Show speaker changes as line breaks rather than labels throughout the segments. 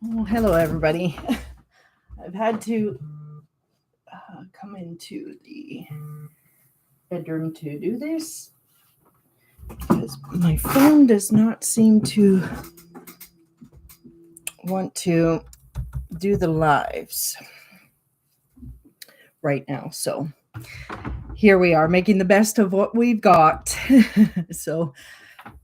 Well, hello, everybody. I've had to come into the bedroom to do this because my phone does not seem to want to do the lives right now. So here we are making the best of what we've got. So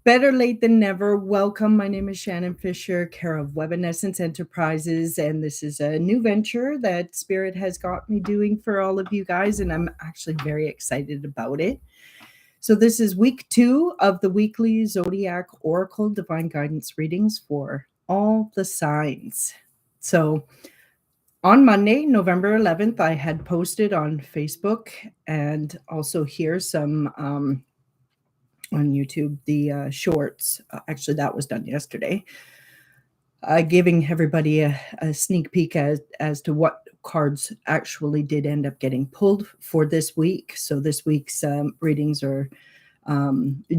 better late than never. Welcome. My name is Shannon Fisher, care of Webinessence Enterprises, and this is a new venture that Spirit has got me doing for all of you guys, and I'm actually very excited about it. So this is week 2 of the weekly Zodiac Oracle Divine Guidance readings for all the signs. So on Monday, November 11th, I had posted on Facebook and also here some on YouTube, the shorts. Actually, that was done yesterday. Giving everybody a sneak peek as to what cards actually did end up getting pulled for this week. So this week's readings are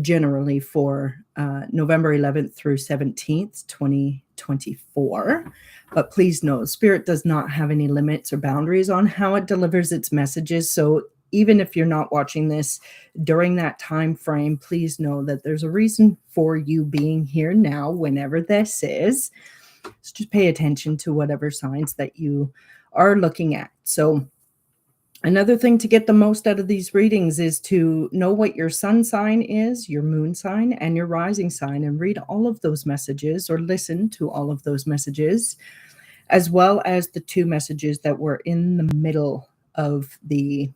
generally for November 11th through 17th, 2024. But please know, Spirit does not have any limits or boundaries on how it delivers its messages. So even if you're not watching this during that time frame, please know that there's a reason for you being here now, whenever this is. So just pay attention to whatever signs that you are looking at. So another thing to get the most out of these readings is to know what your sun sign is, your moon sign, and your rising sign, and read all of those messages or listen to all of those messages, as well as the 2 messages that were in the middle of the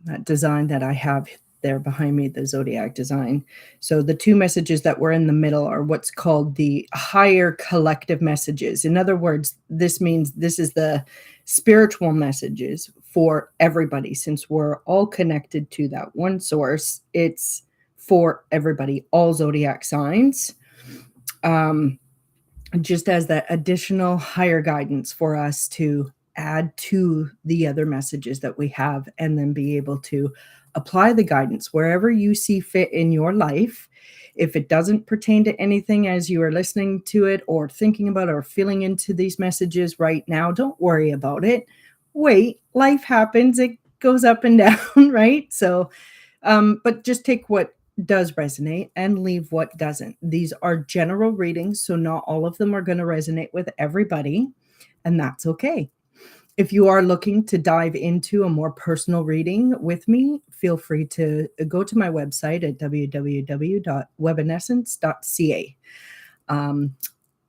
that design that I have there behind me, the Zodiac design. So the 2 messages that were in the middle are what's called the higher collective messages. In other words, this means this is the spiritual messages for everybody. Since we're all connected to that one source, it's for everybody, all Zodiac signs. Just as that additional higher guidance for us to add to the other messages that we have, and then be able to apply the guidance wherever you see fit in your life. If it doesn't pertain to anything as you are listening to it or thinking about or feeling into these messages right now, don't worry about it. Wait, life happens. It goes up and down, right? So, but just take what does resonate and leave what doesn't. These are general readings, so not all of them are going to resonate with everybody, and that's okay. If you are looking to dive into a more personal reading with me, feel free to go to my website at www.webinessence.ca. I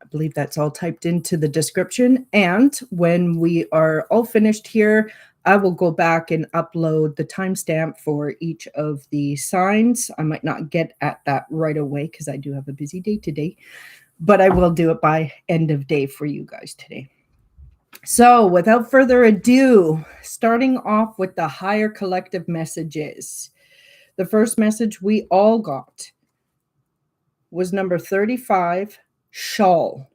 believe that's all typed into the description. And when we are all finished here, I will go back and upload the timestamp for each of the signs. I might not get at that right away because I do have a busy day today, but I will do it by end of day for you guys today. So without further ado, starting off with the higher collective messages. The first message we all got was number 35, Shawl.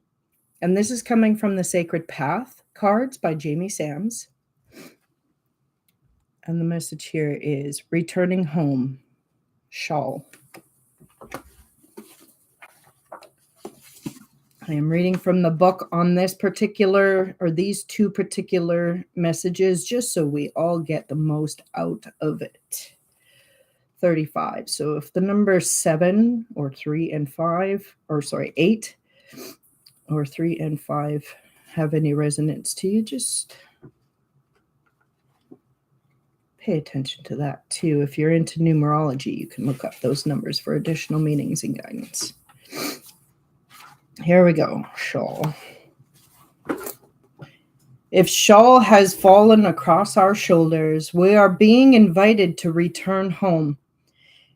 And this is coming from the Sacred Path cards by Jamie Sams. And the message here is returning home, Shawl. I am reading from the book on this particular, or these 2 particular messages, just so we all get the most out of it. 35. So if the number 7 or 3 and 5, or sorry, 8 or 3 and 5 have any resonance to you, just pay attention to that too. If you're into numerology, you can look up those numbers for additional meanings and guidance. Here we go, Shawl. If shawl has fallen across our shoulders, we are being invited to return home.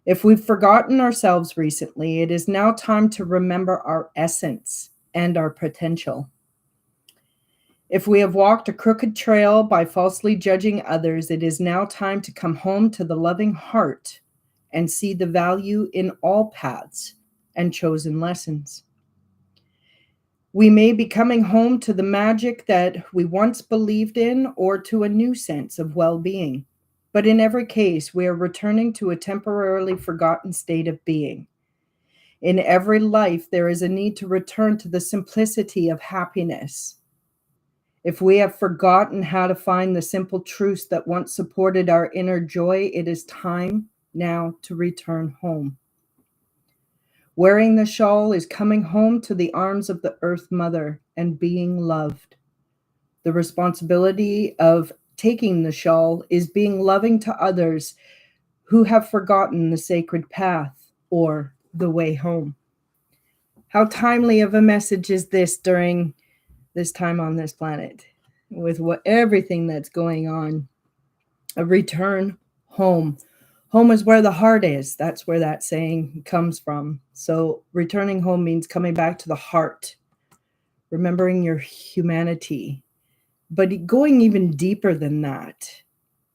If we've forgotten ourselves recently, it is now time to remember our essence and our potential. If we have walked a crooked trail by falsely judging others, it is now time to come home to the loving heart and see the value in all paths and chosen lessons. We may be coming home to the magic that we once believed in, or to a new sense of well-being. But in every case, we are returning to a temporarily forgotten state of being. In every life, there is a need to return to the simplicity of happiness. If we have forgotten how to find the simple truths that once supported our inner joy, it is time now to return home. Wearing the shawl is coming home to the arms of the Earth Mother and being loved. The responsibility of taking the shawl is being loving to others who have forgotten the sacred path or the way home. How timely of a message is this during this time on this planet, with everything that's going on. A return home. Home is where the heart is. That's where that saying comes from. So returning home means coming back to the heart, remembering your humanity, but going even deeper than that,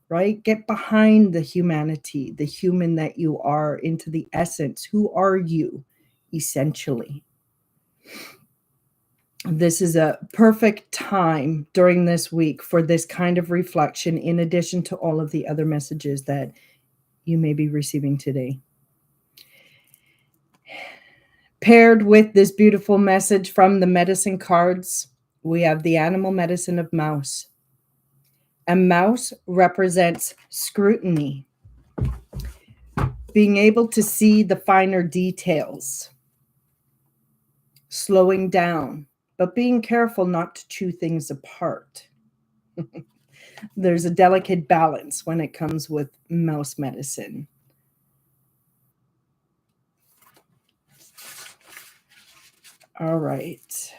right? Get behind the humanity, the human that you are, into the essence. Who are you, essentially? This is a perfect time during this week for this kind of reflection, in addition to all of the other messages that you may be receiving today. Paired with this beautiful message from the medicine cards, we have the animal medicine of mouse. A mouse represents scrutiny, being able to see the finer details, slowing down, but being careful not to chew things apart. There's a delicate balance when it comes with mouse medicine. All right.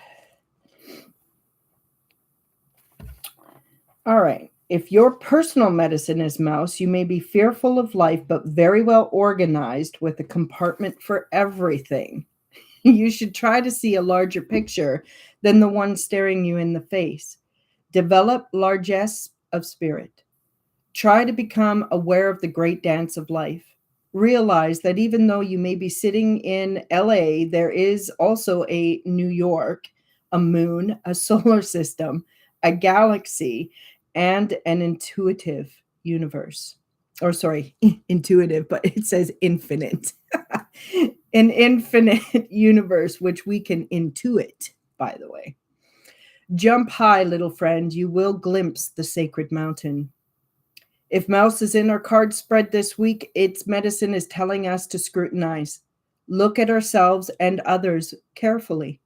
All right. If your personal medicine is mouse, you may be fearful of life, but very well organized with a compartment for everything. You should try to see a larger picture than the one staring you in the face. Develop largesse of spirit. Try to become aware of the great dance of life. Realize that even though you may be sitting in LA, there is also a New York, a moon, a solar system, a galaxy, and an intuitive universe. Or sorry, intuitive, but it says infinite. An infinite universe, which we can intuit, by the way. Jump high, little friend. You will glimpse the sacred mountain. If mouse is in our card spread this week, its medicine is telling us to scrutinize. Look at ourselves and others carefully.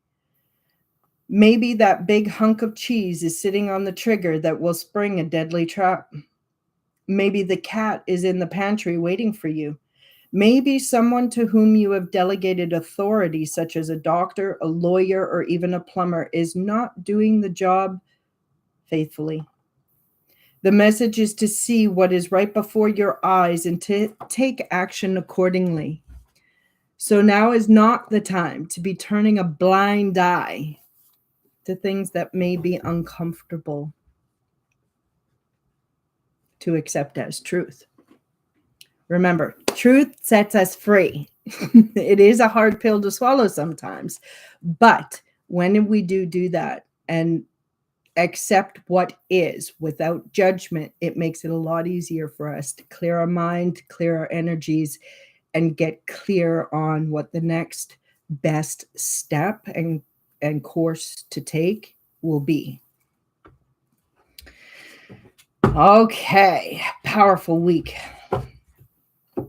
Maybe that big hunk of cheese is sitting on the trigger that will spring a deadly trap. Maybe the cat is in the pantry waiting for you. Maybe someone to whom you have delegated authority, such as a doctor, a lawyer, or even a plumber, is not doing the job faithfully. The message is to see what is right before your eyes and to take action accordingly. So now is not the time to be turning a blind eye to things that may be uncomfortable to accept as truth. Remember, truth sets us free. It is a hard pill to swallow sometimes, but when we do that and accept what is without judgment, it makes it a lot easier for us to clear our mind, clear our energies, and get clear on what the next best step and course to take will be. Okay, powerful week.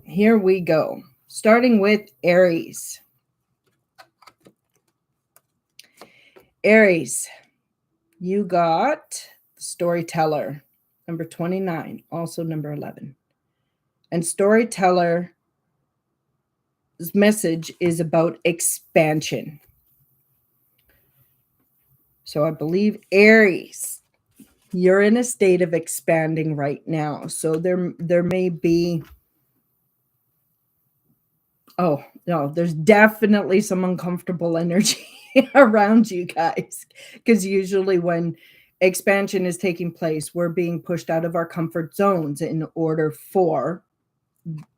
Here we go. Starting with Aries. Aries, you got Storyteller, number 29, also number 11. And Storyteller's message is about expansion. So I believe Aries, you're in a state of expanding right now. So there may be, oh no, there's definitely some uncomfortable energy around you guys, because usually when expansion is taking place, we're being pushed out of our comfort zones in order for,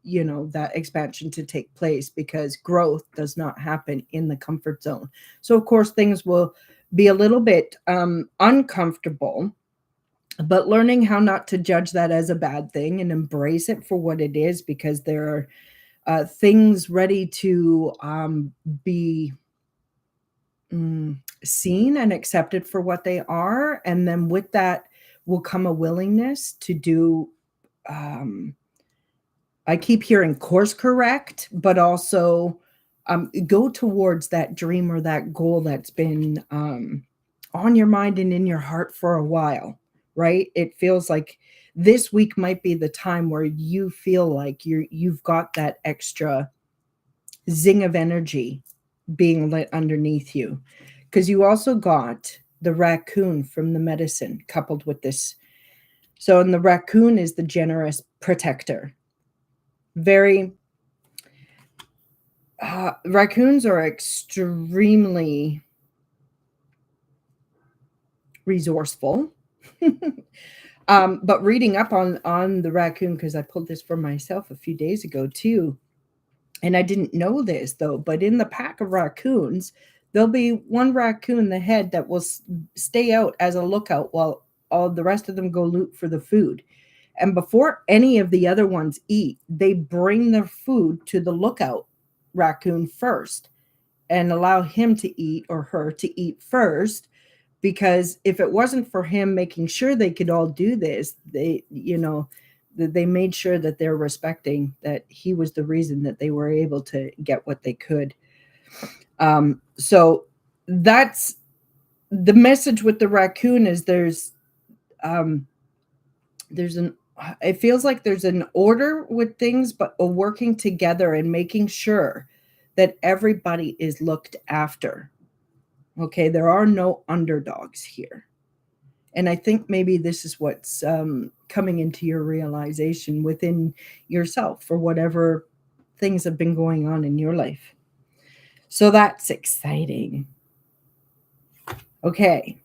you know, that expansion to take place, because growth does not happen in the comfort zone. So of course things will be a little bit uncomfortable, but learning how not to judge that as a bad thing and embrace it for what it is, because there are things ready to be seen and accepted for what they are. And then with that will come a willingness to do, I keep hearing course correct, but also go towards that dream or that goal that's been on your mind and in your heart for a while, right? It feels like this week might be the time where you feel like you've got that extra zing of energy being lit underneath you, because you also got the raccoon from the medicine coupled with this. So, and the raccoon is the generous protector. Very raccoons are extremely resourceful. But reading up on the raccoon, because I pulled this for myself a few days ago too, and I didn't know this though, but in the pack of raccoons, there'll be one raccoon, the head, that will stay out as a lookout while all the rest of them go loot for the food. And before any of the other ones eat, they bring their food to the lookout raccoon first and allow him to eat, or her to eat first, because if it wasn't for him making sure they could all do this, they made sure that they're respecting that he was the reason that they were able to get what they could. So that's the message with the raccoon, is it feels like there's an order with things, but working together and making sure that everybody is looked after. Okay, there are no underdogs here. And I think maybe this is what's coming into your realization within yourself for whatever things have been going on in your life. So that's exciting. Okay.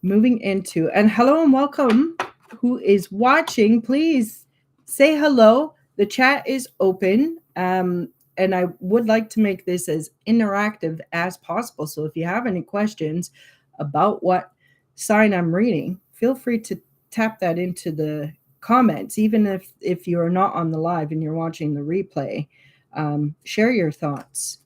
Moving into, and hello and welcome. Who is watching, please say hello. The chat is open. And I would like to make this as interactive as possible. So if you have any questions about what sign I'm reading, feel free to tap that into the comments. Even if you're not on the live and you're watching the replay, share your thoughts.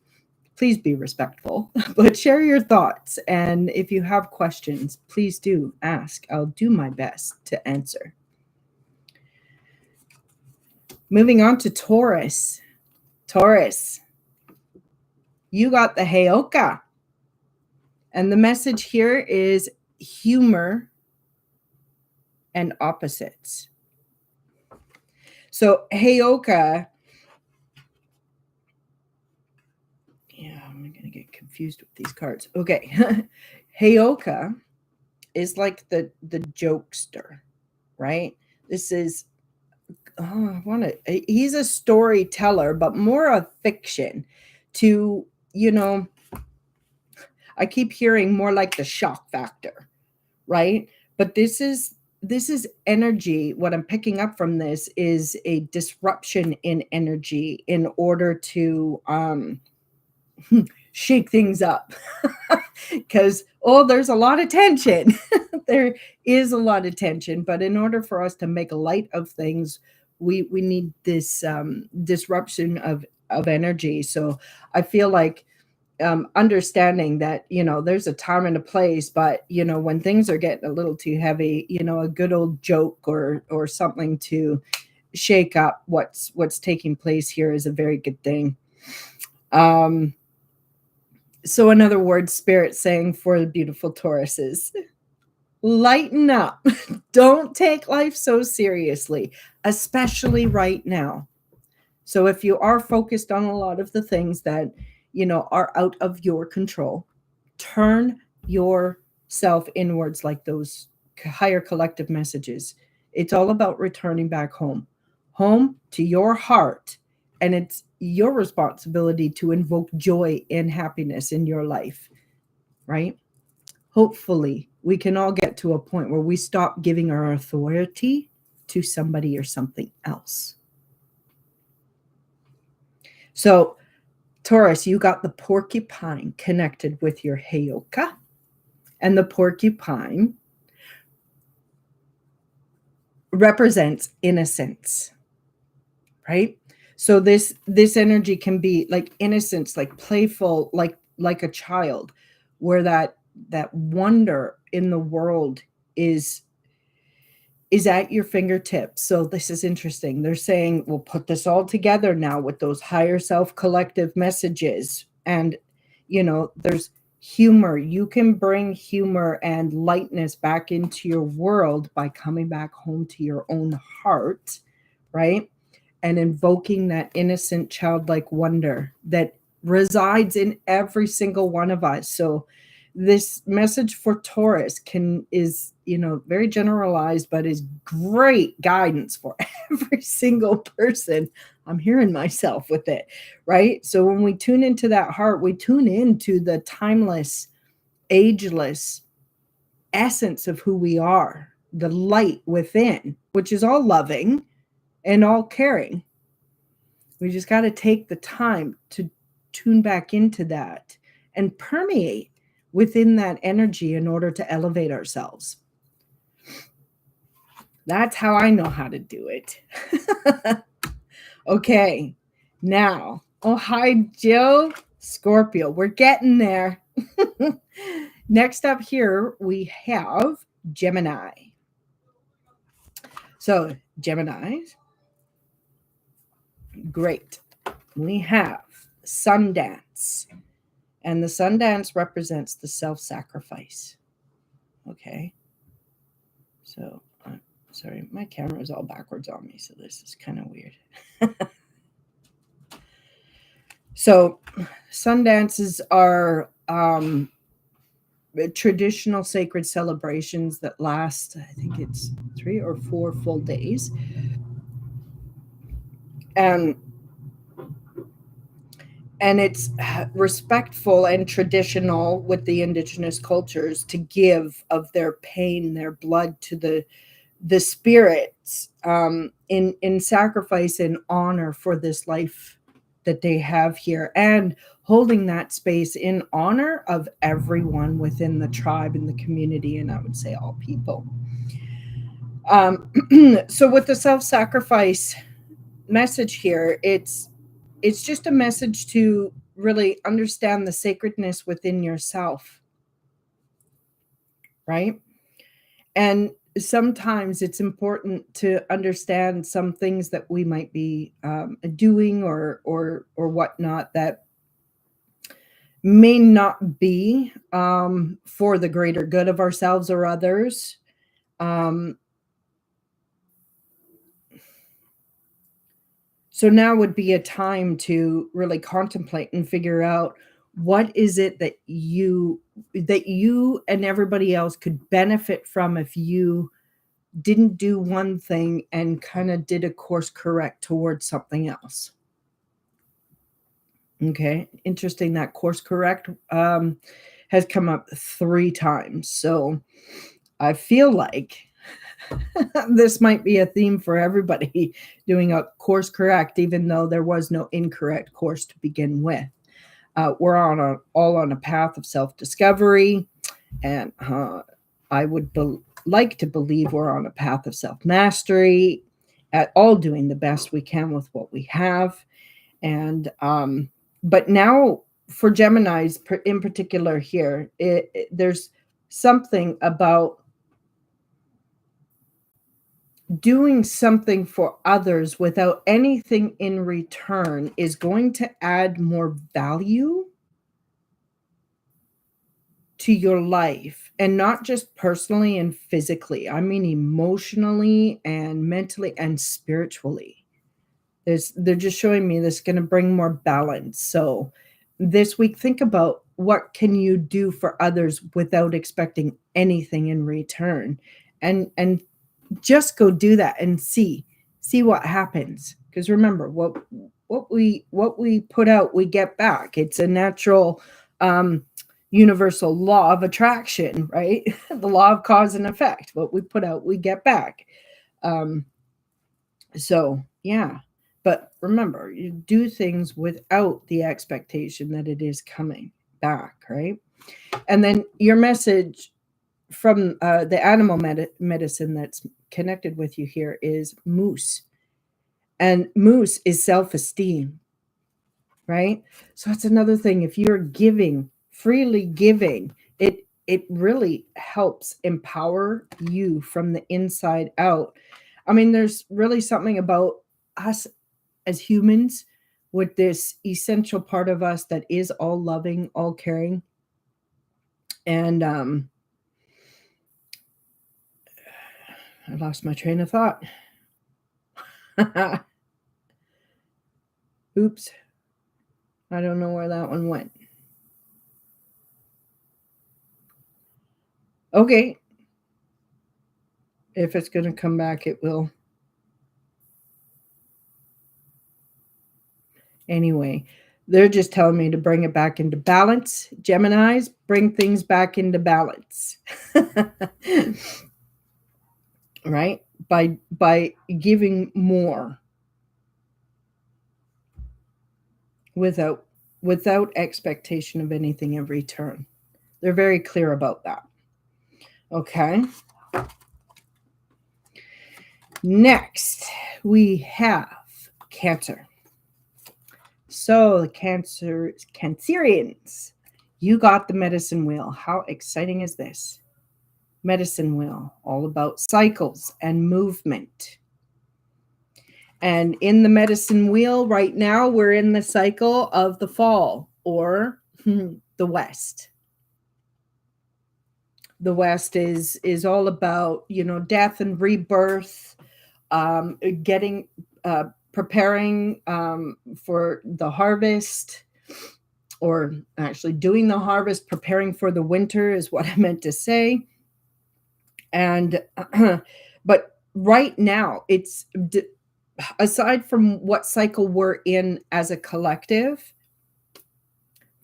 Please be respectful, but share your thoughts. And if you have questions, please do ask. I'll do my best to answer. Moving on to Taurus. Taurus, you got the Heyoka. And the message here is humor and opposites. So Heyoka, I'm going to get confused with these cards. Okay. Heyoka is like the jokester, right? This is, he's a storyteller, but more of fiction to, I keep hearing more like the shock factor, right? But this is energy. What I'm picking up from this is a disruption in energy in order to shake things up. Because there's a lot of tension. There is a lot of tension, but in order for us to make light of things, we need this disruption of energy. So I feel like understanding that, there's a time and a place, but, when things are getting a little too heavy, a good old joke or something to shake up what's taking place here is a very good thing. So in other words, Spirit saying for the beautiful Tauruses, lighten up. Don't take life so seriously, especially right now. So if you are focused on a lot of the things that, are out of your control, turn yourself inwards, like those higher collective messages. It's all about returning back home to your heart. And it's your responsibility to invoke joy and happiness in your life, right? Hopefully, we can all get to a point where we stop giving our authority to somebody or something else. So, Taurus, you got the porcupine connected with your Heyoka. And the porcupine represents innocence, right? So this energy can be like innocence, like playful, like a child, where that wonder in the world is at your fingertips. So this is interesting. They're saying we'll put this all together now with those higher self collective messages. And, there's humor. You can bring humor and lightness back into your world by coming back home to your own heart, right? And invoking that innocent childlike wonder that resides in every single one of us. So this message for Taurus is very generalized, but is great guidance for every single person. I'm hearing myself with it, right? So when we tune into that heart, we tune into the timeless, ageless essence of who we are, the light within, which is all loving and all caring. We just got to take the time to tune back into that and permeate within that energy in order to elevate ourselves. That's how I know how to do it. Okay, now, oh, hi, Jill. Scorpio, we're getting there. Next up here, we have Gemini. So, Geminis, great. We have Sundance. And the sun dance represents the self-sacrifice. Okay. So, sorry, my camera is all backwards on me, so this is kind of weird. So, sun dances are traditional sacred celebrations that last, I think it's 3 or 4 full days. And it's respectful and traditional with the indigenous cultures to give of their pain, their blood to the spirits in sacrifice and honor for this life that they have here, and holding that space in honor of everyone within the tribe and the community, and I would say all people. So with the self-sacrifice message here, it's just a message to really understand the sacredness within yourself, right? And sometimes it's important to understand some things that we might be doing or whatnot that may not be for the greater good of ourselves or others. So now would be a time to really contemplate and figure out what is it that you and everybody else could benefit from if you didn't do one thing and kind of did a course correct towards something else. Okay, interesting that course correct has come up 3 times. So I feel like this might be a theme for everybody, doing a course correct, even though there was no incorrect course to begin with. We're all on a path of self-discovery, and I would like to believe we're on a path of self-mastery, at all doing the best we can with what we have. And but now for Geminis in particular here, there's something about doing something for others without anything in return is going to add more value to your life, and not just personally and physically. I mean emotionally and mentally and spiritually. They're just showing me this is going to bring more balance. So this week, think about what can you do for others without expecting anything in return, and just go do that and see what happens. Because remember, what we put out, we get back. It's a natural universal law of attraction, right? The law of cause and effect. What we put out, we get back. So yeah, but remember, you do things without the expectation that it is coming back, right? And then your message from the animal medicine that's connected with you here is moose. And moose is self-esteem, right? So that's another thing. If you're giving, freely giving, it really helps empower you from the inside out. I mean, there's really something about us as humans with this essential part of us that is all loving, all caring. And I lost my train of thought. Oops. I don't know where that one went. Okay. If it's going to come back, it will. Anyway, they're just telling me to bring it back into balance. Geminis, bring things back into balance. Right? By giving more without expectation of anything in return. They're very clear about that. Okay. Next, we have Cancer. So the Cancerians, you got the medicine wheel. How exciting is this? Medicine wheel, all about cycles and movement. And in the medicine wheel right now, we're in the cycle of the fall, or the West. The West is all about, death and rebirth, getting preparing for the harvest, or actually doing the harvest, preparing for the winter is what I meant to say. And but right now, it's aside from what cycle we're in as a collective,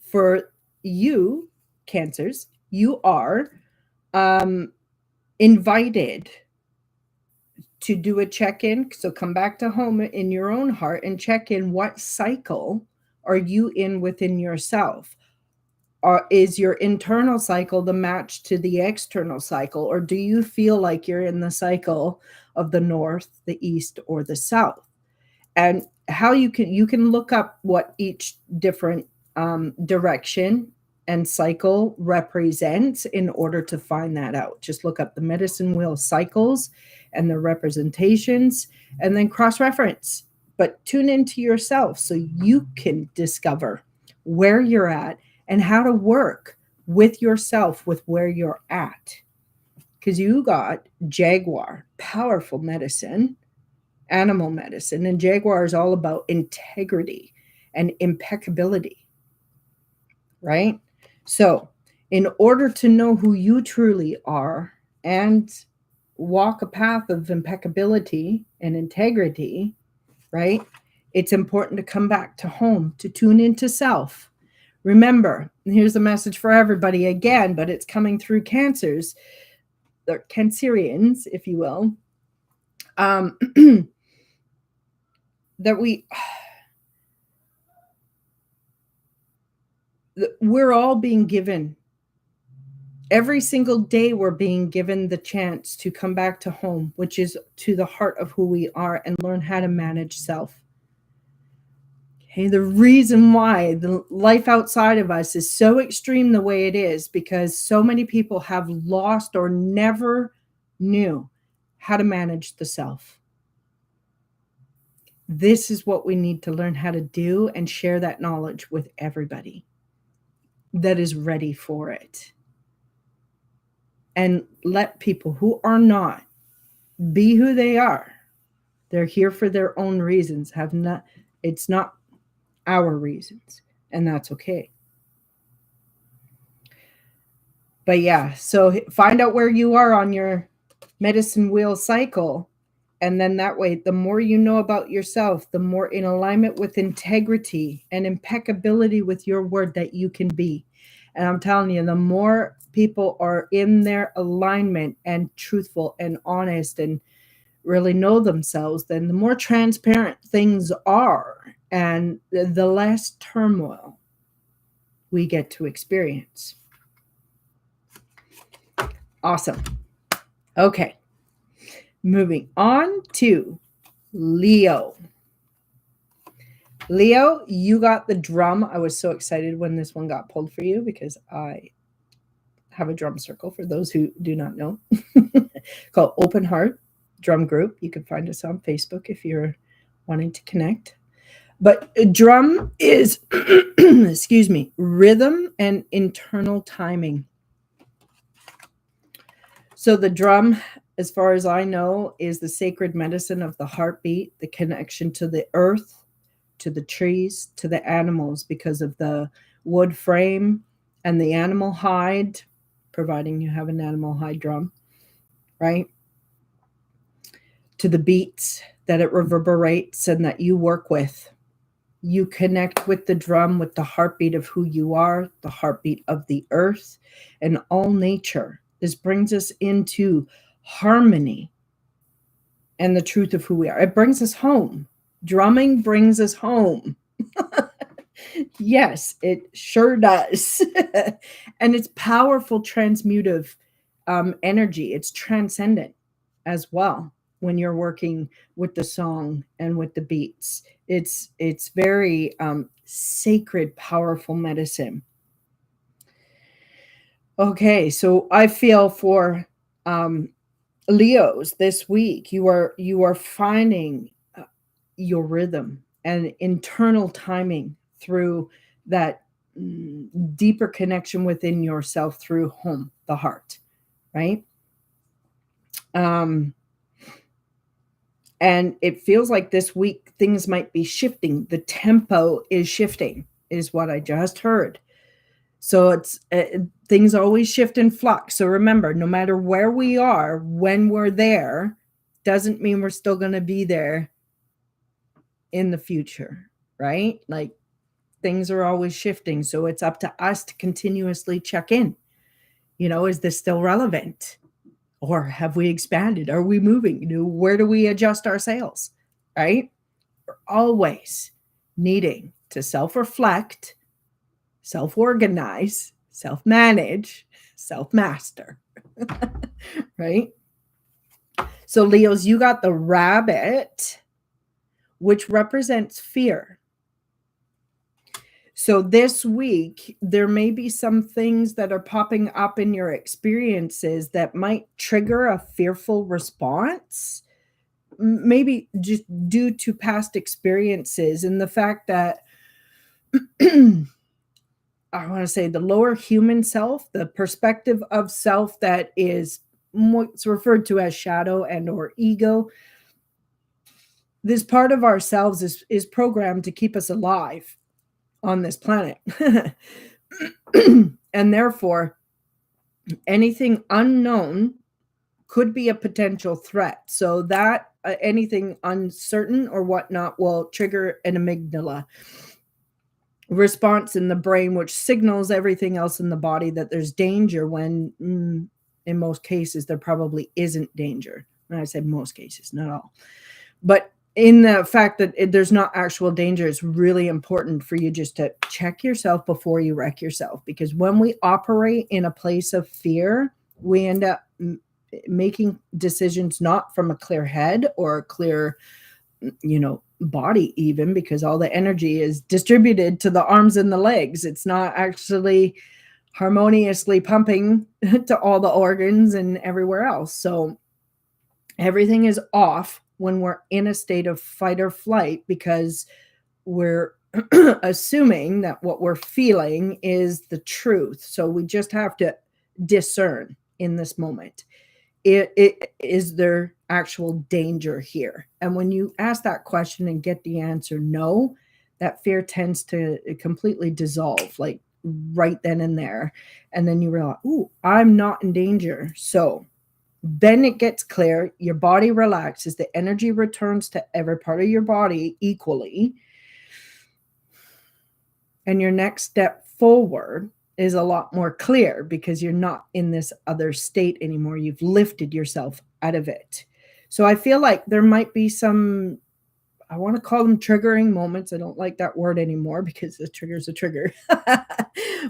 for you, Cancers, you are invited to do a check-in. So come back to home in your own heart and check in. What cycle are you in within yourself? Or is your internal cycle the match to the external cycle? Or do you feel like you're in the cycle of the north, the east, or the south? And how you can look up what each different direction and cycle represents in order to find that out. Just look up the medicine wheel cycles and the representations, and then cross-reference. But tune into yourself so you can discover where you're at and how to work with yourself with where you're at. Because you got Jaguar, powerful medicine, animal medicine, and Jaguar is all about integrity and impeccability, right? So in order to know who you truly are and walk a path of impeccability and integrity, right? It's important to come back to home, to tune into self. Remember, and here's a message for everybody again, but it's coming through Cancers, or Cancerians, if you will, that we're all being given, every single day we're being given the chance to come back to home, which is to the heart of who we are, and learn how to manage self. Okay, the reason why the life outside of us is so extreme the way it is, because so many people have lost or never knew how to manage the self. This is what we need to learn how to do, and share that knowledge with everybody that is ready for it. And let people who are not be who they are. They're here for their own reasons. It's not our reasons, and that's okay. But yeah, so find out where you are on your medicine wheel cycle, and then that way, the more you know about yourself, the more in alignment with integrity and impeccability with your word that you can be. And I'm telling you, the more people are in their alignment and truthful and honest and really know themselves, then the more transparent things are, and the less turmoil we get to experience. Awesome. Okay. Moving on to Leo. Leo, you got the drum. I was so excited when this one got pulled for you because I have a drum circle for those who do not know called Open Heart Drum Group. You can find us on Facebook if you're wanting to connect. But a drum is, excuse me, rhythm and internal timing. So the drum, as far as I know, is the sacred medicine of the heartbeat, the connection to the earth, to the trees, to the animals, because of the wood frame and the animal hide, providing you have an animal hide drum, right? To the beats that it reverberates and that you work with. You connect with the drum, with the heartbeat of who you are, the heartbeat of the earth and all nature. This brings us into harmony and the truth of who we are. It brings us home. Drumming brings us home. Yes, it sure does. And it's powerful transmutive energy. It's transcendent as well when you're working with the song and with the beats. It's very sacred, powerful medicine. Okay, so I feel for Leos this week, you are finding your rhythm and internal timing through that deeper connection within yourself through home, the heart, right? And it feels like this week things might be shifting. The tempo is shifting, is what I just heard. So it's things always shift in flux. So remember, no matter where we are, when we're there, doesn't mean we're still going to be there in the future, right? Like things are always shifting. So it's up to us to continuously check in. Is this still relevant? Or have we expanded? Are we moving? Where do we adjust our sails? Right? We're always needing to self-reflect, self-organize, self-manage, self-master. Right? So Leos, you got the rabbit, which represents fear. So this week, there may be some things that are popping up in your experiences that might trigger a fearful response, maybe just due to past experiences and the fact that I want to say the lower human self, the perspective of self that is what's referred to as shadow and or ego. This part of ourselves is programmed to keep us alive on this planet. And therefore, anything unknown could be a potential threat. So that anything uncertain or whatnot will trigger an amygdala response in the brain, which signals everything else in the body that there's danger when in most cases there probably isn't danger. And I said most cases, not all. But in the fact that there's not actual danger, it's really important for you just to check yourself before you wreck yourself. Because when we operate in a place of fear, we end up making decisions not from a clear head or a clear, body, even because all the energy is distributed to the arms and the legs. It's not actually harmoniously pumping to all the organs and everywhere else. So everything is off when we're in a state of fight or flight because we're assuming that what we're feeling is the truth. So we just have to discern in this moment. Is there actual danger here? And when you ask that question and get the answer no, that fear tends to completely dissolve, like right then and there. And then you realize, ooh, I'm not in danger. So then it gets clear, your body relaxes, the energy returns to every part of your body equally. And your next step forward is a lot more clear because you're not in this other state anymore. You've lifted yourself out of it. So I feel like there might be some, I want to call them triggering moments. I don't like that word anymore because a trigger is a trigger.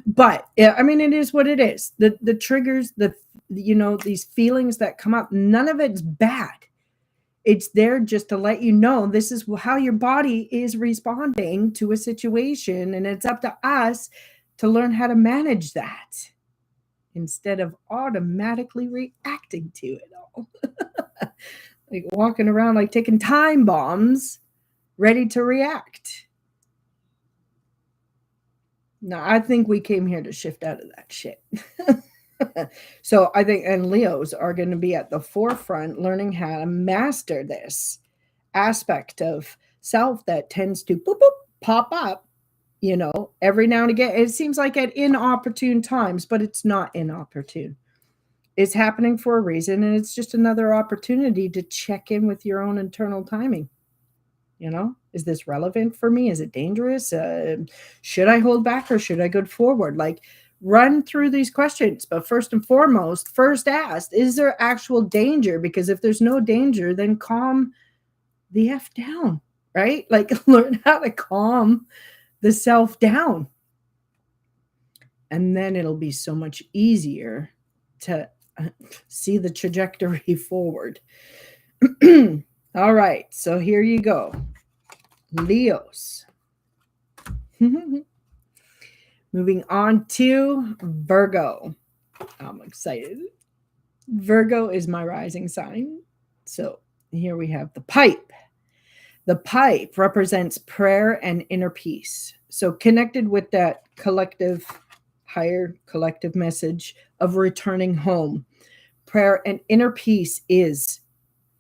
But yeah, I mean, it is what it is. The triggers, these feelings that come up, none of it's bad. It's there just to let you know this is how your body is responding to a situation, and it's up to us to learn how to manage that instead of automatically reacting to it all. Like walking around like taking time bombs, ready to react. No, I think we came here to shift out of that shit. So I think, and Leos are going to be at the forefront learning how to master this aspect of self that tends to boop, boop, pop up, every now and again. It seems like at inopportune times, but it's not inopportune. It's happening for a reason, and it's just another opportunity to check in with your own internal timing. Is this relevant for me? Is it dangerous? Should I hold back or should I go forward? Like, run through these questions. But first and foremost, first ask, is there actual danger? Because if there's no danger, then calm the F down, right? Like, learn how to calm the self down. And then it'll be so much easier to see the trajectory forward. All right, so here you go. Leos. Moving on to Virgo. I'm excited. Virgo is my rising sign. So here we have the pipe. The pipe represents prayer and inner peace. So connected with that collective, higher collective message of returning home. Prayer and inner peace is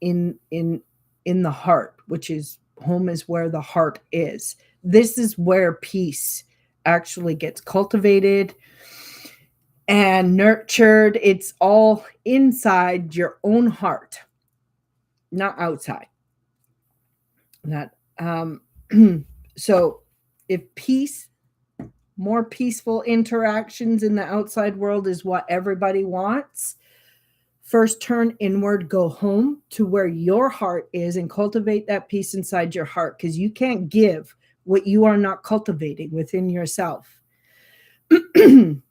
in the heart, which is home is where the heart is. This is where peace actually gets cultivated and nurtured. It's all inside your own heart, not outside. So if peace, more peaceful interactions in the outside world is what everybody wants, first turn inward, go home to where your heart is and cultivate that peace inside your heart, because you can't give what you are not cultivating within yourself. Okay?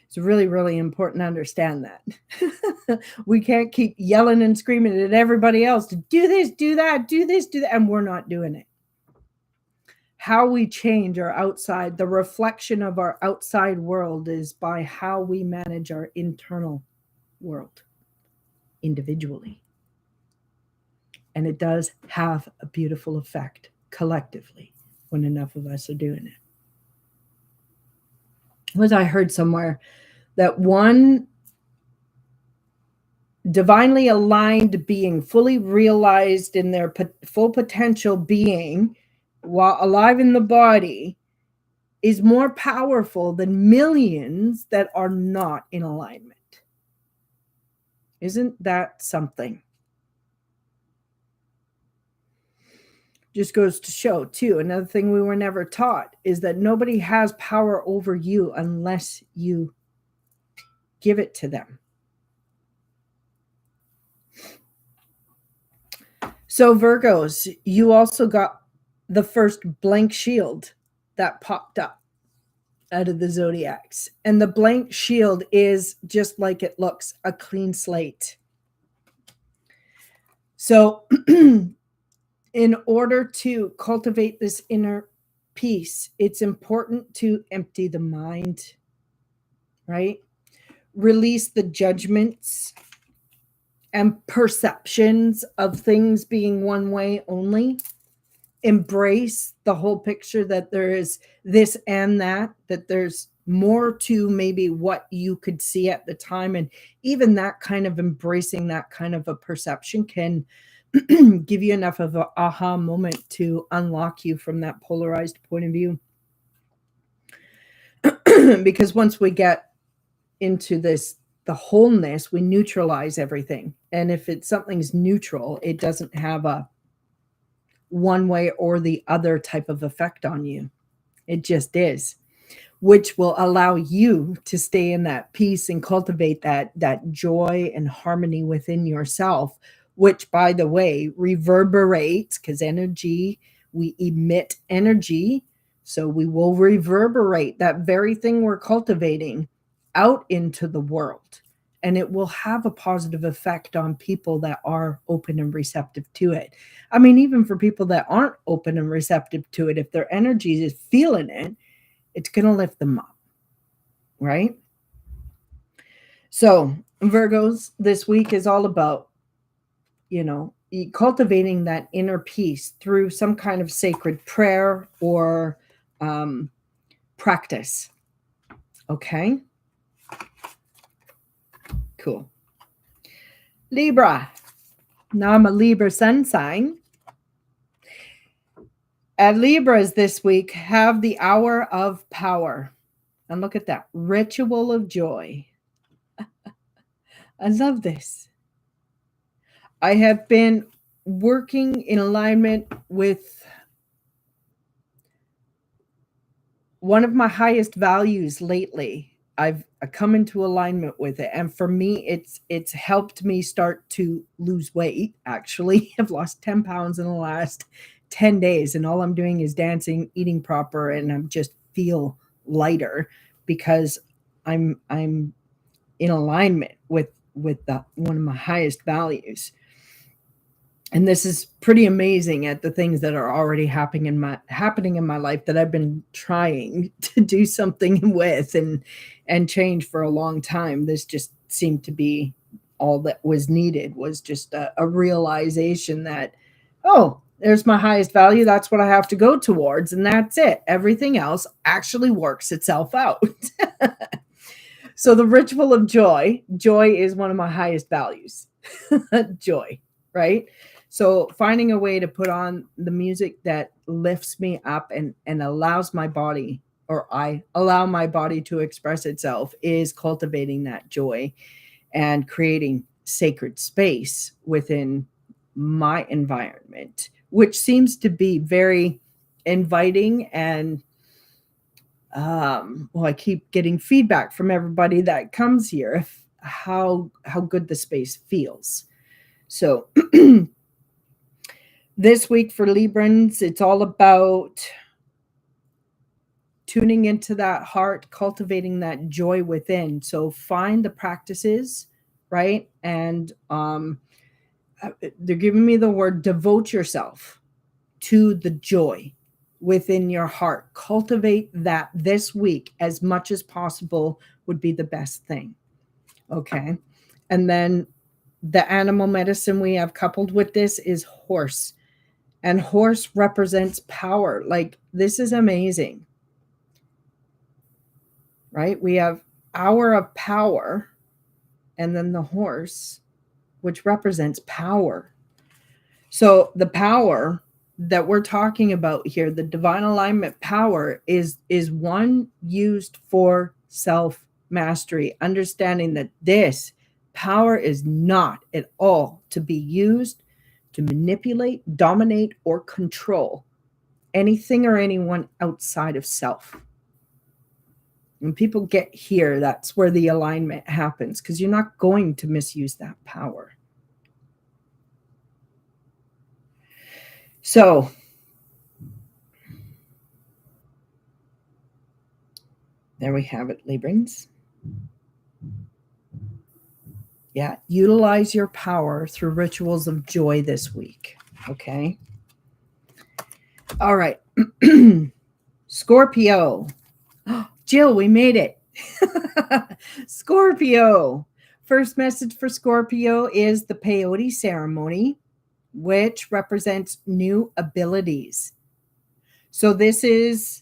It's really, really important to understand that. We can't keep yelling and screaming at everybody else to do this, do that, do this, do that, and we're not doing it. How we change our outside, the reflection of our outside world is by how we manage our internal world individually. And it does have a beautiful effect collectively when enough of us are doing it. I heard somewhere that one divinely aligned being, fully realized in their full potential being, while alive in the body, is more powerful than millions that are not in alignment. Isn't that something? Just goes to show, too, another thing we were never taught is that nobody has power over you unless you give it to them. So Virgos, you also got the first blank shield that popped up out of the zodiacs. And the blank shield is just like it looks, a clean slate. So in order to cultivate this inner peace, it's important to empty the mind, right? Release the judgments and perceptions of things being one way only. Embrace the whole picture that there is this and that there's more to maybe what you could see at the time. And even that kind of embracing that kind of a perception can give you enough of an aha moment to unlock you from that polarized point of view. Because once we get into this, the wholeness, we neutralize everything. And if something's neutral, it doesn't have a one way or the other type of effect on you. It just is, which will allow you to stay in that peace and cultivate that joy and harmony within yourself, which, by the way, reverberates, because energy, we emit energy. So we will reverberate that very thing we're cultivating out into the world. and it will have a positive effect on people that are open and receptive to it. I mean, even for people that aren't open and receptive to it, if their energy is feeling it, it's going to lift them up, right? So Virgos, this week is all about, cultivating that inner peace through some kind of sacred prayer or practice. Okay. Cool. Libra. Now I'm a Libra sun sign. And Libras this week have the hour of power. And look at that. Ritual of joy. I love this. I have been working in alignment with one of my highest values lately. I've come into alignment with it, and for me it's helped me start to lose weight. Actually, I've lost 10 pounds in the last 10 days, and all I'm doing is dancing, eating proper, and I'm just feel lighter because I'm in alignment with the one of my highest values. And this is pretty amazing at the things that are already happening in my life that I've been trying to do something with and change for a long time. This just seemed to be all that was needed, was just a realization that, oh, there's my highest value. That's what I have to go towards. And that's it. Everything else actually works itself out. So the ritual of joy is one of my highest values. Joy, right? So finding a way to put on the music that lifts me up and allows my body, or I allow my body to express itself, is cultivating that joy and creating sacred space within my environment, which seems to be very inviting. And I keep getting feedback from everybody that comes here of how good the space feels. So this week for Librans, it's all about tuning into that heart, cultivating that joy within. So find the practices, right? And they're giving me the word devote yourself to the joy within your heart. Cultivate that this week as much as possible would be the best thing. Okay. And then the animal medicine we have coupled with this is horse. And horse represents power. Like, this is amazing, right? We have hour of power, and then the horse, which represents power. So the power that we're talking about here, the divine alignment power, is one used for self-mastery, understanding that this power is not at all to be used to manipulate, dominate, or control anything or anyone outside of self. When people get here, that's where the alignment happens, because you're not going to misuse that power. So there we have it, Librans. Yeah, utilize your power through rituals of joy this week. Okay. All right. Scorpio. Jill, we made it. Scorpio. First message for Scorpio is the peyote ceremony, which represents new abilities. So this is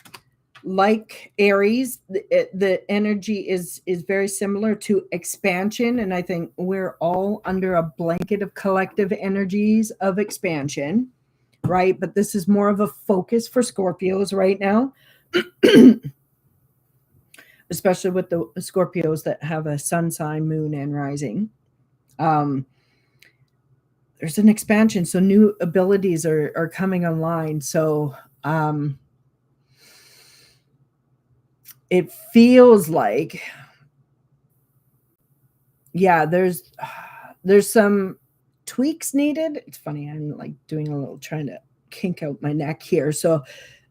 like Aries. The energy is very similar to expansion. And I think we're all under a blanket of collective energies of expansion, right? But this is more of a focus for Scorpios right now. Especially with the Scorpios that have a sun sign, moon, and rising. There's an expansion. So new abilities are coming online. So it feels like, yeah, there's some tweaks needed. It's funny, I'm like doing a little, trying to kink out my neck here. So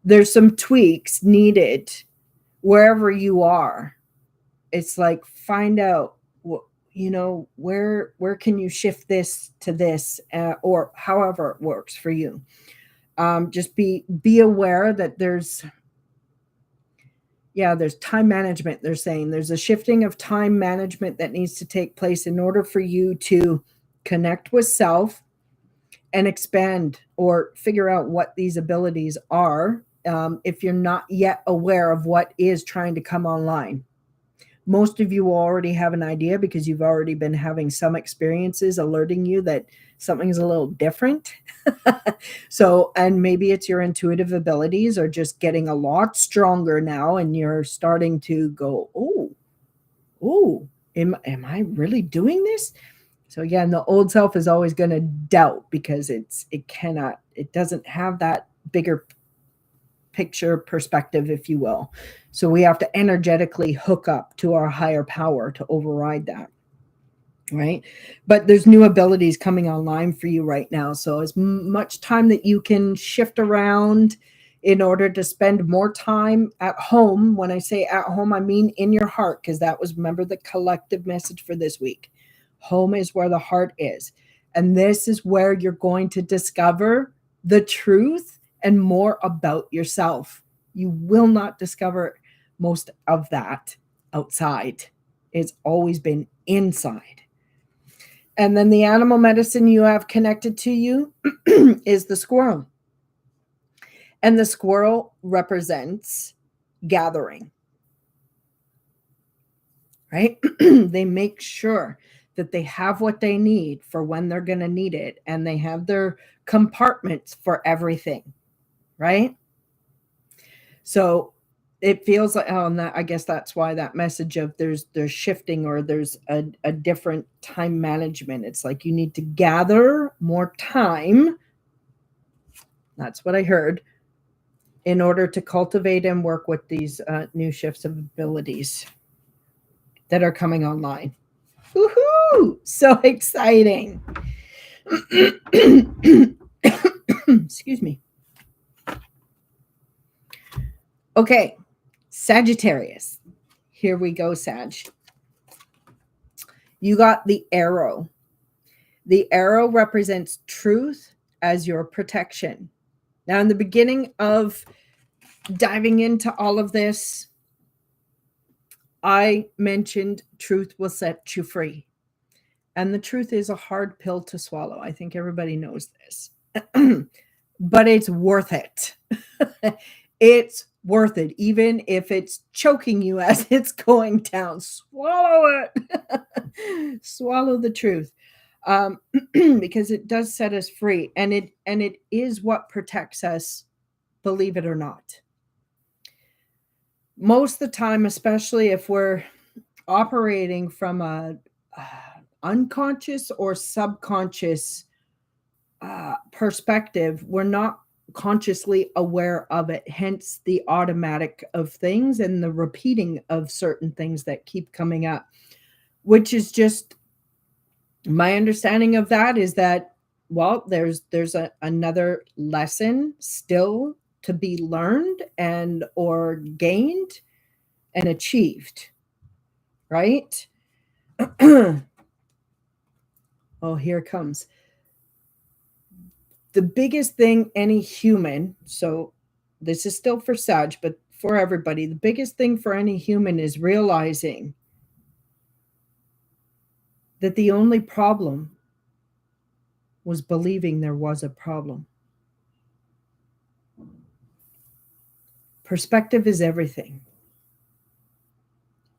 there's some tweaks needed wherever you are. It's like, find out where can you shift this to this, or however it works for you. Just be aware that there's time management. They're saying there's a shifting of time management that needs to take place in order for you to connect with self and expand or figure out what these abilities are, if you're not yet aware of what is trying to come online. Most of you already have an idea because you've already been having some experiences alerting you that something's a little different. So, and maybe it's your intuitive abilities are just getting a lot stronger now, and you're starting to go, am I really doing this? So again, the old self is always going to doubt because it doesn't have that bigger picture perspective, if you will. So we have to energetically hook up to our higher power to override that. Right? But there's new abilities coming online for you right now. So as much time that you can shift around in order to spend more time at home. When I say at home, I mean in your heart, because that was, remember, the collective message for this week. Home is where the heart is. And this is where you're going to discover the truth and more about yourself. You will not discover most of that outside. It's always been inside. And then the animal medicine you have connected to you is the squirrel. And the squirrel represents gathering, right? They make sure that they have what they need for when they're going to need it. And they have their compartments for everything, right? So it feels like, I guess that's why that message of there's shifting, or there's a different time management. It's like you need to gather more time. That's what I heard, in order to cultivate and work with these new shifts of abilities that are coming online. Woohoo! So exciting. Excuse me. Okay, Sagittarius. Here we go, Sag. You got the arrow. The arrow represents truth as your protection. Now, in the beginning of diving into all of this, I mentioned truth will set you free. And the truth is a hard pill to swallow. I think everybody knows this. But it's worth it. It's worth it, even if it's choking you as it's going down. Swallow it. Swallow the truth. Because it does set us free, and it is what protects us, believe it or not. Most of the time, especially if we're operating from a unconscious or subconscious perspective, we're not consciously aware of it, hence the automatic of things and the repeating of certain things that keep coming up, which is just my understanding of that is that, well, there's another lesson still to be learned and or gained and achieved, right? Oh, here it comes. The biggest thing any human, so this is still for Sag, but for everybody, the biggest thing for any human is realizing that the only problem was believing there was a problem. Perspective is everything.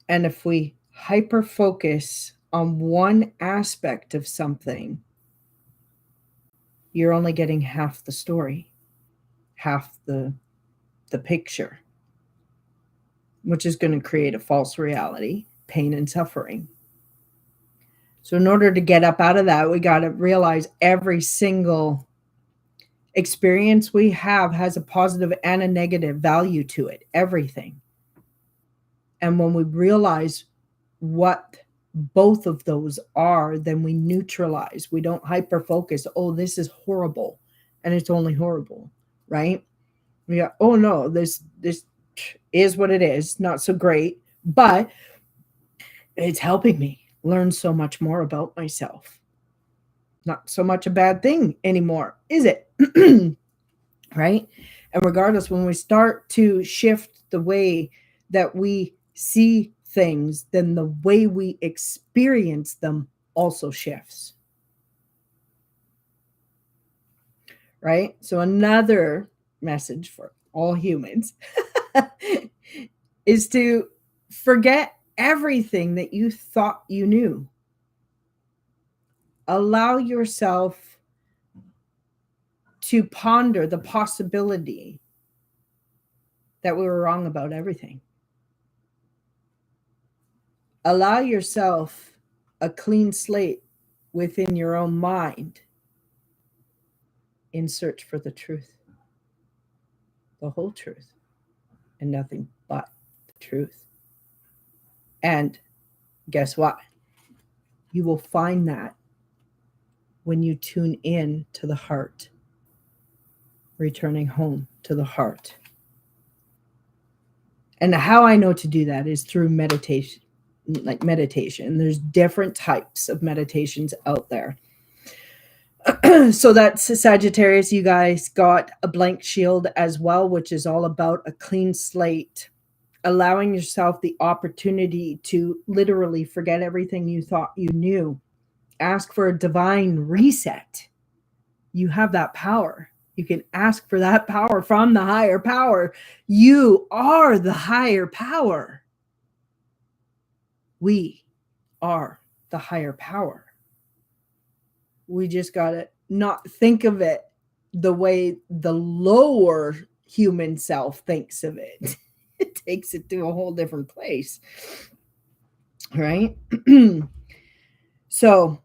And if we hyper focus on one aspect of something, you're only getting half the story, half the picture, which is going to create a false reality, pain and suffering. So in order to get up out of that, we got to realize every single experience we have has a positive and a negative value to it, everything. And when we realize what both of those are, then we neutralize. We don't hyper focus, oh, this is horrible, and it's only horrible, right? We go, oh no, this is what it is, not so great, but it's helping me. learn so much more about myself. Not so much a bad thing anymore, is it? Right? And regardless, when we start to shift the way that we see things, then the way we experience them also shifts. Right? So another message for all humans is to forget everything that you thought you knew. Allow yourself to ponder the possibility that we were wrong about everything. Allow yourself a clean slate within your own mind in search for the truth, the whole truth, and nothing but the truth. And guess what? You will find that when you tune in to the heart, returning home to the heart. And how I know to do that is through meditation, like meditation. There's different types of meditations out there. So that's Sagittarius. You guys got a blank shield as well, which is all about a clean slate, allowing yourself the opportunity to literally forget everything you thought you knew. Ask for a divine reset. You have that power. You can ask for that power from the higher power. You are the higher power. We are the higher power. We just got to not think of it the way the lower human self thinks of it. It takes it to a whole different place. Right? So,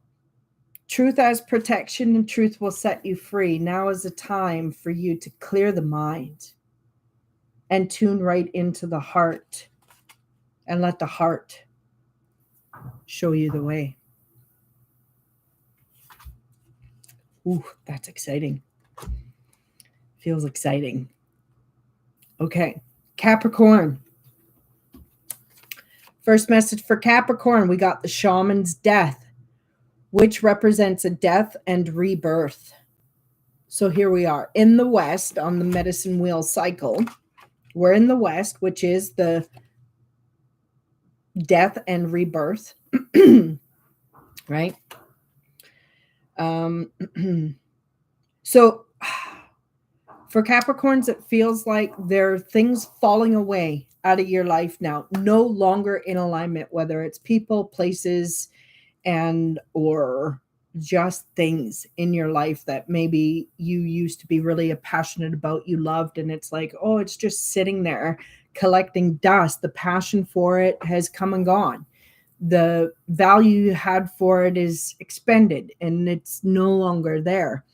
truth as protection, and truth will set you free. Now is the time for you to clear the mind and tune right into the heart and let the heart show you the way. Ooh, that's exciting. Feels exciting. Okay, Capricorn. First message for Capricorn, we got the shaman's death, which represents a death and rebirth. So here we are in the West on the medicine wheel cycle. We're in the West, which is the death and rebirth, right? So for Capricorns, it feels like there are things falling away out of your life now, no longer in alignment, whether it's people, places, and or just things in your life that maybe you used to be really passionate about, you loved, and it's like, oh, it's just sitting there collecting dust. The passion for it has come and gone. The value you had for it is expended and it's no longer there.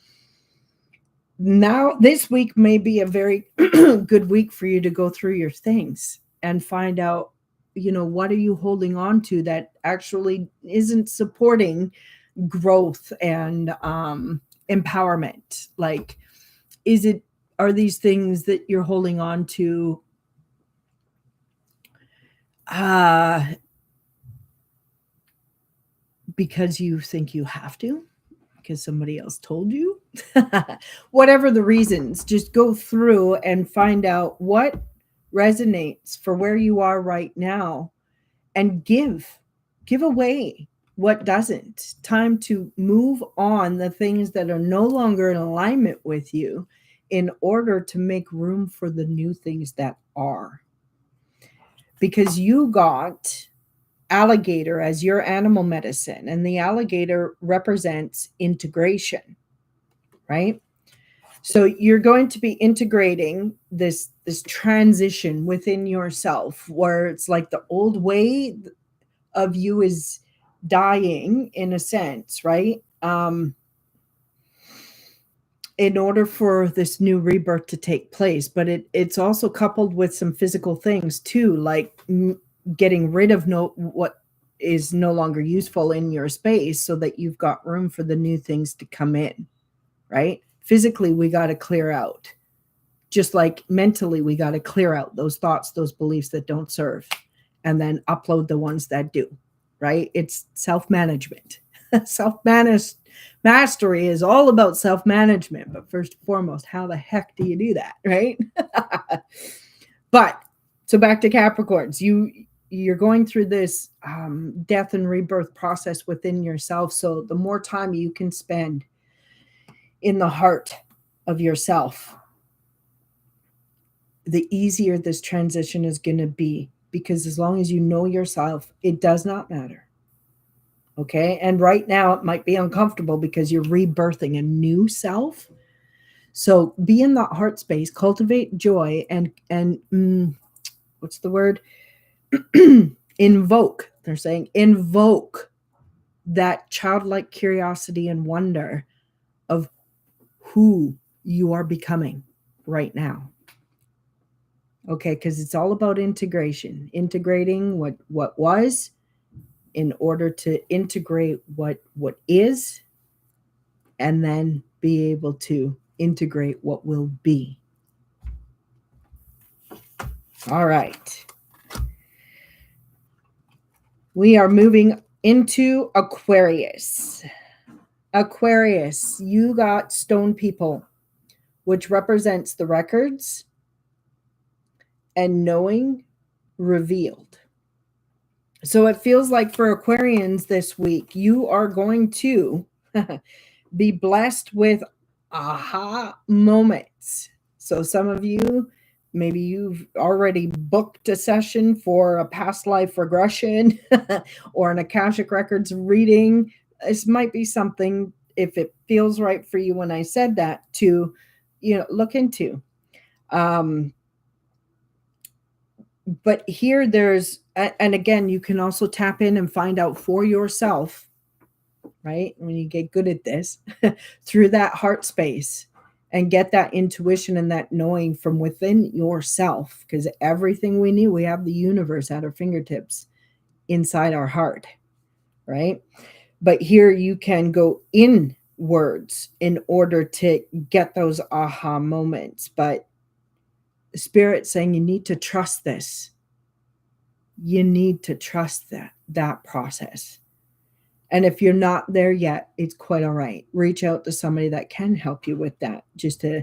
Now, this week may be a very good week for you to go through your things and find out, what are you holding on to that actually isn't supporting growth and empowerment? Like, are these things that you're holding on to because you think you have to, because somebody else told you? Whatever the reasons, just go through and find out what resonates for where you are right now and give away what doesn't. Time to move on the things that are no longer in alignment with you in order to make room for the new things that are. Because you got alligator as your animal medicine, and the alligator represents integration, right? So you're going to be integrating this transition within yourself, where it's like the old way of you is dying in a sense, right? In order for this new rebirth to take place, but it's also coupled with some physical things too, like getting rid of what is no longer useful in your space so that you've got room for the new things to come in, right? Physically, we got to clear out. Just like mentally, we got to clear out those thoughts, those beliefs that don't serve, and then upload the ones that do, right? It's self-management. Mastery is all about self-management, but first and foremost, how the heck do you do that, right? But so back to Capricorns, you're going through this death and rebirth process within yourself. So the more time you can spend in the heart of yourself, the easier this transition is going to be, because as long as you know yourself, it does not matter. Okay. And right now it might be uncomfortable because you're rebirthing a new self. So be in that heart space, cultivate joy, and what's the word? Invoke. They're saying invoke that childlike curiosity and wonder of who you are becoming right now. Okay, because it's all about integration, integrating what was in order to integrate what is, and then be able to integrate what will be. All right. We are moving into Aquarius. Aquarius, you got stone people, which represents the records and knowing revealed. So it feels like for Aquarians this week, you are going to be blessed with aha moments. So some of you, maybe you've already booked a session for a past life regression or an Akashic Records reading. This might be something, if it feels right for you when I said that, to look into. But here there's, and again, you can also tap in and find out for yourself, right? When you get good at this, through that heart space, and get that intuition and that knowing from within yourself, because everything we need, we have the universe at our fingertips inside our heart, right? But here you can go inwards in order to get those aha moments. But Spirit saying you need to trust this. You need to trust that process. And if you're not there yet, it's quite all right. Reach out to somebody that can help you with that. Just to,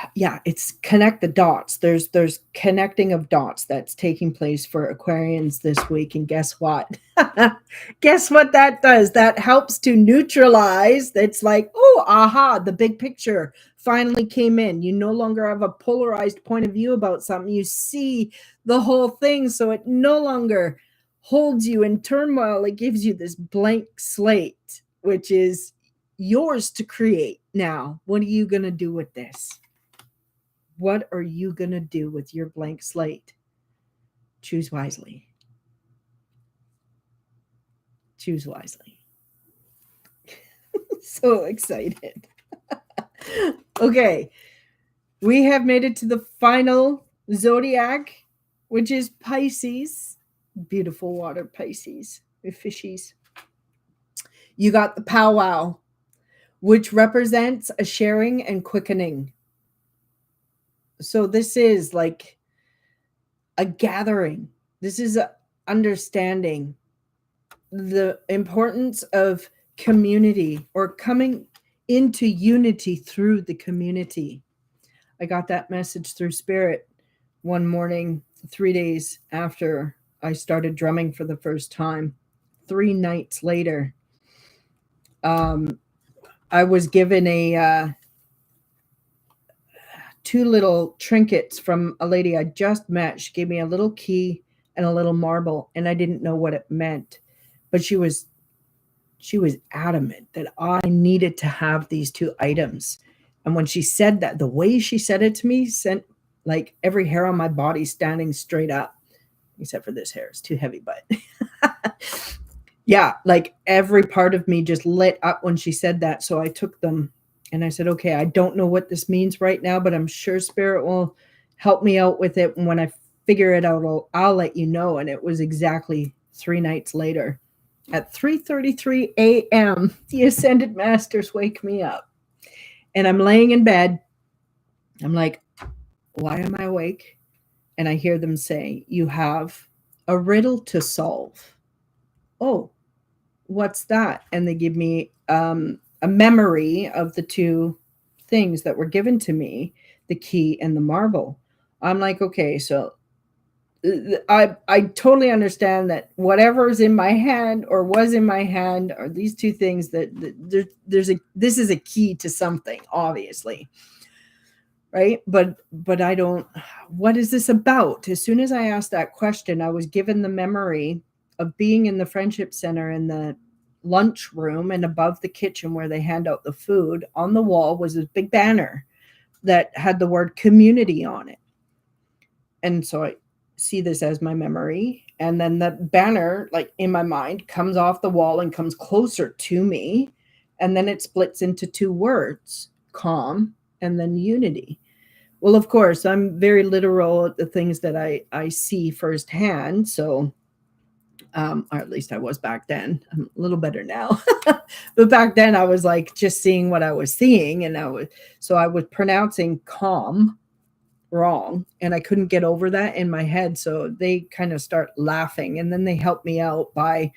it's connect the dots. There's connecting of dots that's taking place for Aquarians this week. And guess what? Guess what that does? That helps to neutralize. It's like, oh, aha, the big picture finally came in. You no longer have a polarized point of view about something. You see the whole thing. So it no longer holds you in turmoil. It gives you this blank slate, which is yours to create now. What are you going to do with this? What are you going to do with your blank slate? Choose wisely. Choose wisely. So excited. Okay. We have made it to the final zodiac, which is Pisces. Beautiful water Pisces with fishies. You got the powwow, which represents a sharing and quickening. So this is like a gathering. This is a understanding the importance of community, or coming into unity through the community. I got that message through Spirit one morning, 3 days after I started drumming for the first time. 3 nights later, I was given a 2 little trinkets from a lady I just met. She gave me a little key and a little marble, and I didn't know what it meant. But she was adamant that I needed to have these 2 items. And when she said that, the way she said it to me sent like every hair on my body standing straight up, except for this hair. It's too heavy, but yeah, like every part of me just lit up when she said that. So I took them and I said, okay, I don't know what this means right now, but I'm sure Spirit will help me out with it. And when I figure it out, I'll let you know. And it was exactly 3 nights later. At 3:33 a.m., the Ascended Masters wake me up. And I'm laying in bed. I'm like, why am I awake? And I hear them say, you have a riddle to solve. oh, what's that? And they give me a memory of the two things that were given to me, the key and the marble. I'm like, okay, so I totally understand that whatever is in my hand or was in my hand are these two things that this is a key to something, obviously, right? But I don't. What is this about? As soon as I asked that question, I was given the memory of being in the friendship center in the lunch room, and above the kitchen where they hand out the food, on the wall was this big banner that had the word community on it. And so I see this as my memory. And then the banner, like in my mind, comes off the wall and comes closer to me. And then it splits into two words, calm and then unity. Well, of course, I'm very literal at the things that I see firsthand. So, or at least I was back then. I'm a little better now. But back then I was like just seeing what I was seeing. And I was pronouncing calm wrong, and I couldn't get over that in my head, so they kind of start laughing, and then they help me out by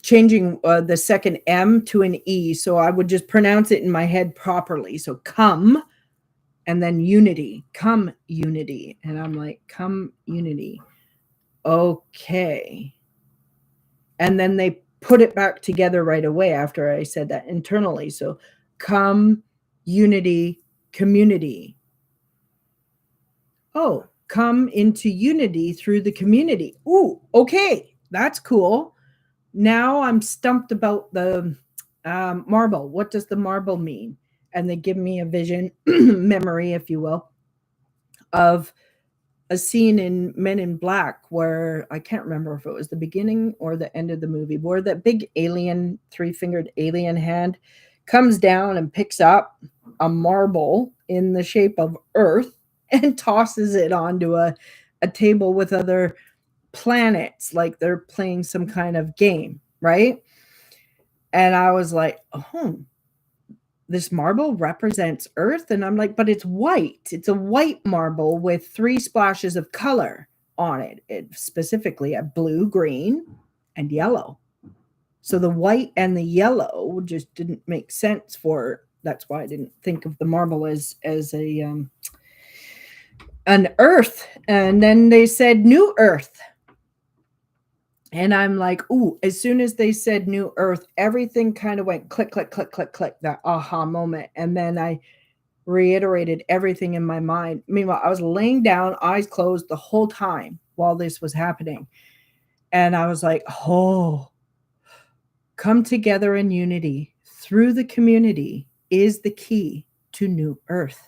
changing the second M to an E, so I would just pronounce it in my head properly. So come, and then unity, come unity, and I'm like, come unity, okay. And then they put it back together right away after I said that internally. So come, unity, community. Oh, come into unity through the community. Ooh, okay, that's cool. Now I'm stumped about the marble. What does the marble mean? And they give me a vision, memory, if you will, of a scene in Men in Black where I can't remember if it was the beginning or the end of the movie, where that big alien, three-fingered alien hand comes down and picks up a marble in the shape of Earth and tosses it onto a table with other planets, like they're playing some kind of game, right? And I was like, oh, this marble represents Earth. And I'm like, but it's white. It's a white marble with 3 splashes of color on it. Specifically a blue, green, and yellow. So the white and the yellow just didn't make sense for. That's why I didn't think of the marble as a an Earth. And then they said New Earth. And I'm like, ooh, as soon as they said New Earth, everything kind of went click, click, click, click, click, that aha moment. And then I reiterated everything in my mind. Meanwhile, I was laying down, eyes closed the whole time while this was happening. And I was like, oh, come together in unity through the community is the key to New Earth.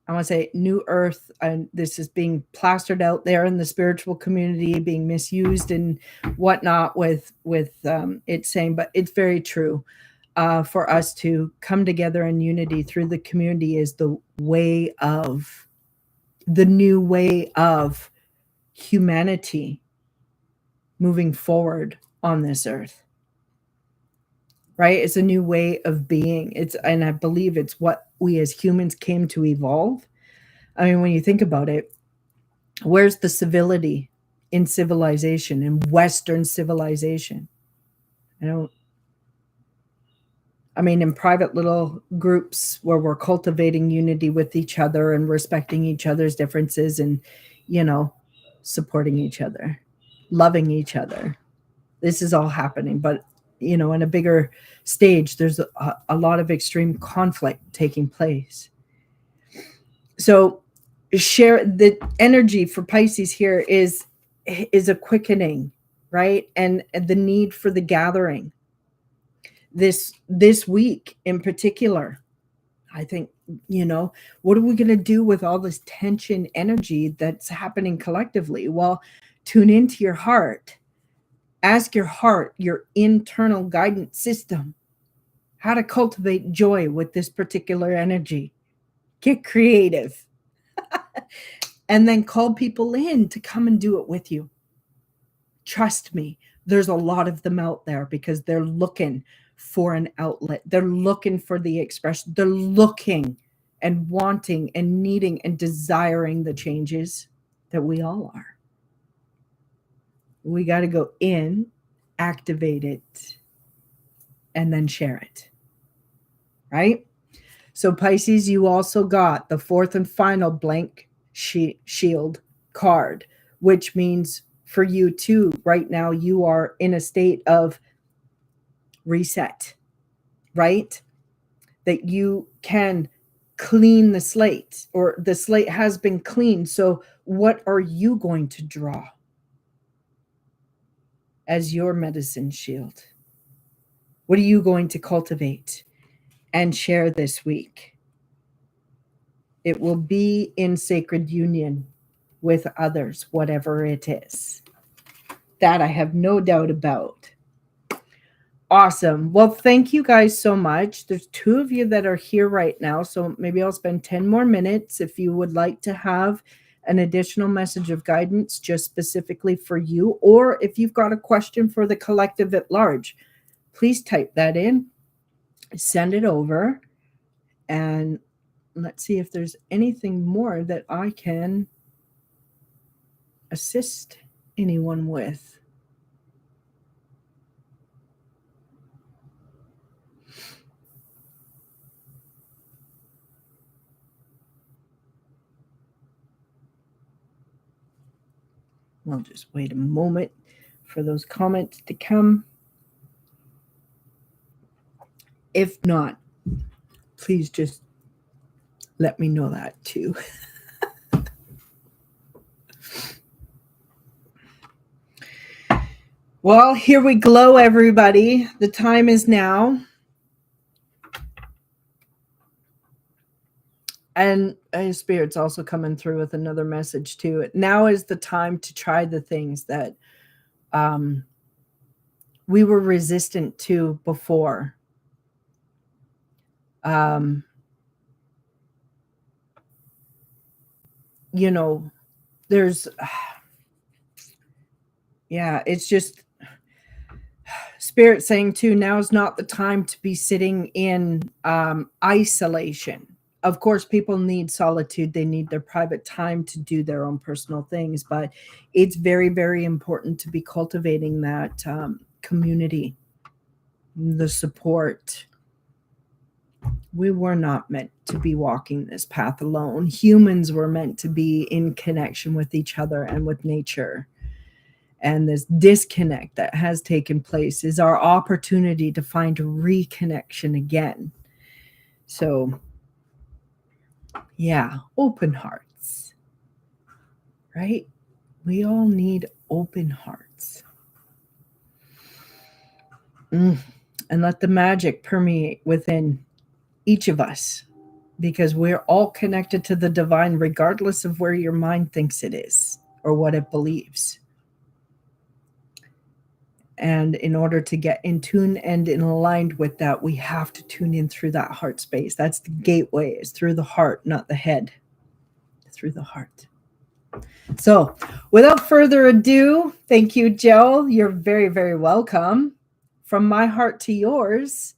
I want to say New Earth, and this is being plastered out there in the spiritual community, being misused and whatnot with it saying, but it's very true. For us to come together in unity through the community is the new way of humanity moving forward on this earth. Right? It's a new way of being. And I believe it's what we as humans came to evolve. I mean, when you think about it, where's the civility in civilization, in Western civilization? In private little groups where we're cultivating unity with each other and respecting each other's differences and, supporting each other, loving each other. This is all happening. But, in a bigger stage, there's a lot of extreme conflict taking place. So share the energy for Pisces here is a quickening, right? And the need for the gathering. This week in particular, I think, what are we going to do with all this tension energy that's happening collectively? Well, tune into your heart. Ask your heart, your internal guidance system, how to cultivate joy with this particular energy. Get creative. And then call people in to come and do it with you. Trust me, there's a lot of them out there because they're looking for an outlet. They're looking for the expression. They're looking and wanting and needing and desiring the changes that we all are. We got to go in, activate it, and then share it. Right? So Pisces, you also got the fourth and final blank shield card, which means for you too, right now, you are in a state of reset, right? That you can clean the slate, or the slate has been cleaned. So what are you going to draw as your medicine shield? What are you going to cultivate and share this week? It will be in sacred union with others, whatever it is. That I have no doubt about. Awesome. Well, thank you guys so much. There's 2 of you that are here right now, so maybe I'll spend 10 more minutes. If you would like to have an additional message of guidance just specifically for you, or if you've got a question for the collective at large, please type that in, send it over, and let's see if there's anything more that I can assist anyone with. I'll just wait a moment for those comments to come. If not, please just let me know that too. Well, here we glow, everybody. The time is now. And Spirit's also coming through with another message too. Now is the time to try the things that we were resistant to before. There's, it's just Spirit saying too, now is not the time to be sitting in isolation. Of course, people need solitude. They need their private time to do their own personal things, but it's very, very important to be cultivating that community, the support. We were not meant to be walking this path alone. Humans were meant to be in connection with each other and with nature. And this disconnect that has taken place is our opportunity to find reconnection again. So, open hearts, right? We all need open hearts. And let the magic permeate within each of us, because we're all connected to the divine, regardless of where your mind thinks it is or what it believes. And in order to get in tune and in aligned with that, we have to tune in through that heart space. That's the gateway. It's through the heart, not the head. Through the heart. So without further ado, thank you, Jill. You're very, very welcome. From my heart to yours,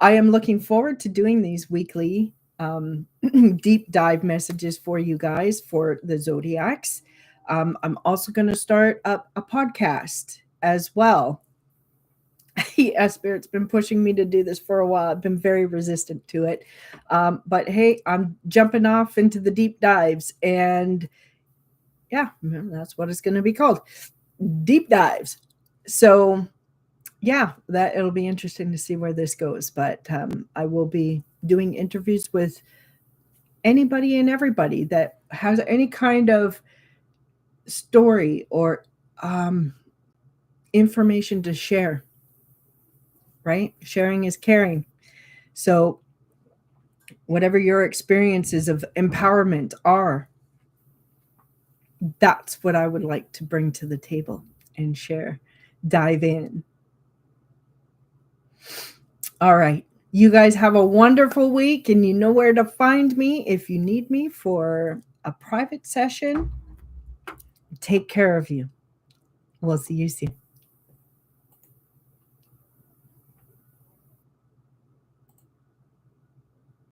I am looking forward to doing these weekly deep dive messages for you guys for the Zodiacs. I'm also going to start up a podcast as well. Spirit's been pushing me to do this for a while. I've been very resistant to it. But hey, I'm jumping off into the deep dives, and that's what it's going to be called. Deep dives. So that it'll be interesting to see where this goes. But I will be doing interviews with anybody and everybody that has any kind of story or information to share, right? Sharing is caring. So whatever your experiences of empowerment are, that's what I would like to bring to the table and share. Dive in. All right. You guys have a wonderful week, and you know where to find me if you need me for a private session. Take care of you. We'll see you soon.